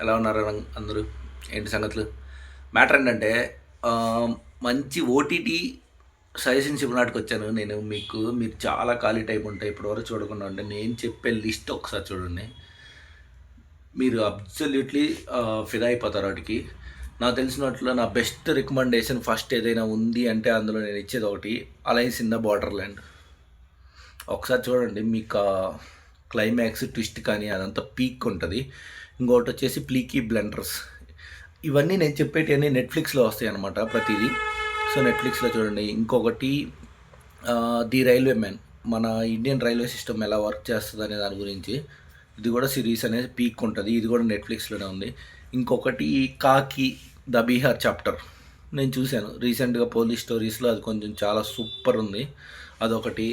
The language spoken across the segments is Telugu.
ఎలా ఉన్నారు అందరూ? ఏంటి సంగతులు? మ్యాటర్ ఏంటంటే మంచి ఓటీటీ సజెషన్స్ ఇవ్వడానికి వచ్చాను నేను మీకు. మీరు చాలా ఖాళీ టైం ఉంటాయి ఇప్పటివరకు చూడకుండా ఉంటే నేను చెప్పే లిస్ట్ ఒకసారి చూడండి. మీరు అబ్సల్యూట్లీ ఫిదా అయిపోతారు వాటికి. నాకు తెలిసినట్లు నా బెస్ట్ రికమెండేషన్ ఫస్ట్ ఏదైనా ఉంది అంటే అందులో నేను ఇచ్చేది ఒకటి, alliance in the border land. ఒకసారి చూడండి, మీకు క్లైమాక్స్ ట్విస్ట్ కానీ అదంతా పీక్ ఉంటుంది. ఇంకొకటి వచ్చేసి ప్లీకీ బ్లెండర్స్. ఇవన్నీ నేను చెప్పేటివన్నీ నెట్ఫ్లిక్స్లో వస్తాయి అన్నమాట ప్రతిదీ. సో నెట్ఫ్లిక్స్లో చూడండి. ఇంకొకటి ది రైల్వే మ్యాన్, మన ఇండియన్ రైల్వే సిస్టమ్ ఎలా వర్క్ చేస్తుంది అనే దాని గురించి. ఇది కూడా సిరీస్ అనేది పీక్ ఉంటుంది, ఇది కూడా నెట్ఫ్లిక్స్లోనే ఉంది. ఇంకొకటి కాకి ద బీహార్ చాప్టర్ నేను చూశాను రీసెంట్గా పోలీస్ స్టోరీస్లో, అది కొంచెం చాలా సూపర్ ఉంది, అదొకటి.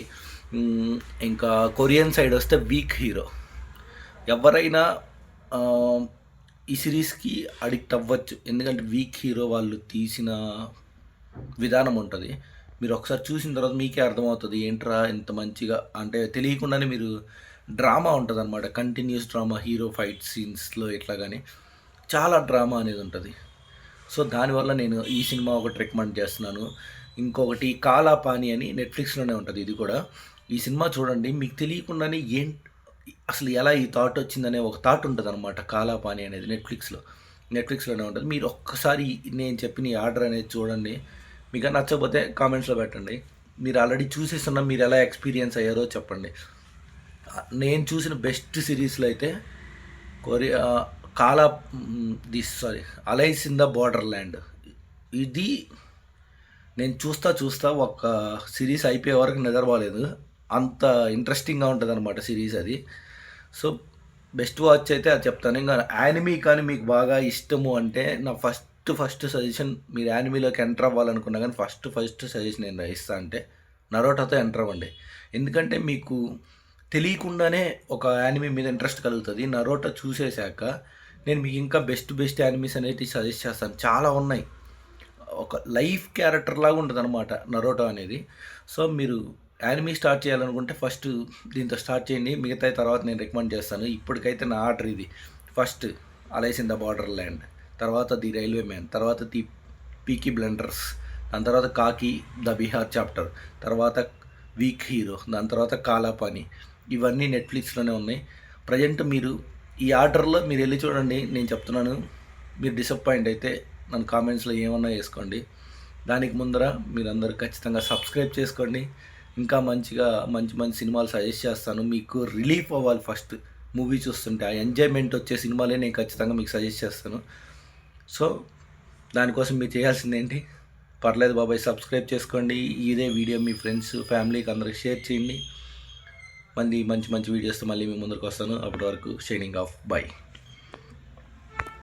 ఇంకా కొరియన్ సైడ్ వస్తే వీక్ హీరో. ఎవరైనా ఈ సిరీస్కి అడిక్ట్ అవ్వచ్చు, ఎందుకంటే వీక్ హీరో వాళ్ళు తీసిన విధానం ఉంటుంది. మీరు ఒకసారి చూసిన తర్వాత మీకే అర్థమవుతుంది ఏంట్రా ఇంత మంచిగా, అంటే తెలియకుండానే మీరు డ్రామా ఉంటుంది అనమాట, కంటిన్యూస్ డ్రామా, హీరో ఫైట్ సీన్స్లో ఇట్లా కానీ చాలా డ్రామా అనేది ఉంటుంది. సో దానివల్ల నేను ఈ సినిమా ఒకటి రికమెండ్ చేస్తున్నాను. ఇంకొకటి కాలాపాని అని నెట్ఫ్లిక్స్లోనే ఉంటుంది, ఇది కూడా. ఈ సినిమా చూడండి, మీకు తెలియకుండానే అసలు ఎలా ఈ థాట్ వచ్చిందనే ఒక థాట్ ఉంటుంది అనమాట. కాలాపాని అనేది నెట్ఫ్లిక్స్లోనే ఉంటుంది. మీరు ఒక్కసారి నేను చెప్పిన ఈ ఆర్డర్ అనేది చూడండి. మీకు నచ్చకపోతే కామెంట్స్లో పెట్టండి. మీరు ఆల్రెడీ చూసేస్తున్నా, మీరు ఎలా ఎక్స్పీరియన్స్ అయ్యారో చెప్పండి. నేను చూసిన బెస్ట్ సిరీస్లో అయితే కొరియా కాలా Alice in the Borderland. ఇది నేను చూస్తా ఒక సిరీస్ అయిపోయే వరకు నిద్రపోలేదు, అంత ఇంట్రెస్టింగ్గా ఉంటుంది అనమాట సిరీస్ అది. సో బెస్ట్ వాచ్ అయితే అది చెప్తాను. ఇంకా యానిమీ కానీ మీకు బాగా ఇష్టము అంటే నా ఫస్ట్ సజెషన్, మీరు యానిమీలోకి ఎంటర్ అవ్వాలనుకున్నా కానీ ఫస్ట్ సజెషన్ నేను ఇస్తాను అంటే నరోటాతో ఎంటర్ అవ్వండి. ఎందుకంటే మీకు తెలియకుండానే ఒక యానిమీ మీద ఇంట్రెస్ట్ కలుగుతుంది. నరోటా చూసేశాక నేను మీకు ఇంకా బెస్ట్ యానిమీస్ అనేవి సజెస్ట్ చేస్తాను, చాలా ఉన్నాయి. ఒక లైఫ్ క్యారెక్టర్ లాగా ఉంటుంది అనమాట నరోటో అనేది. సో మీరు యానిమీ స్టార్ట్ చేయాలనుకుంటే ఫస్ట్ దీంతో స్టార్ట్ చేయండి, మిగతా తర్వాత నేను రికమెండ్ చేస్తాను. ఇప్పటికైతే నా ఆర్డర్ ఇది: first Alice in the Borderland, తర్వాత ది రైల్వే మ్యాన్, తర్వాత ది పీకీ బ్లెండర్స్, దాని తర్వాత కాకి ద బీహార్ చాప్టర్, తర్వాత వీక్ హీరో, దాని తర్వాత కాలాపాని. ఇవన్నీ నెట్ఫ్లిక్స్లోనే ఉన్నాయి ప్రజెంట్. మీరు ఈ ఆర్డర్లో మీరు వెళ్ళి చూడండి. నేను చెప్తున్నాను, మీరు డిసప్పాయింట్ అయితే నన్ను కామెంట్స్లో ఏమన్నా వేసుకోండి. దానికి ముందర మీరందరూ ఖచ్చితంగా సబ్స్క్రైబ్ చేసుకోండి. ఇంకా మంచి సినిమాలు సజెస్ట్ చేస్తాను, మీకు రిలీఫ్ అవ్వాలి. ఫస్ట్ మూవీ చూస్తుంటే ఆ ఎంజాయ్మెంట్ వచ్చే సినిమాలే నేను ఖచ్చితంగా మీకు సజెస్ట్ చేస్తాను. సో దానికోసం మీరు చేయాల్సింది ఏంటి? పర్లేదు బాబాయ్, సబ్స్క్రైబ్ చేసుకోండి. ఇదే వీడియో మీ ఫ్రెండ్స్ ఫ్యామిలీకి అందరికి షేర్ చేయండి. మంచి వీడియోస్తో మళ్ళీ మీ ముందరికి వస్తాను. అప్పటి వరకు షైనింగ్ ఆఫ్, బై.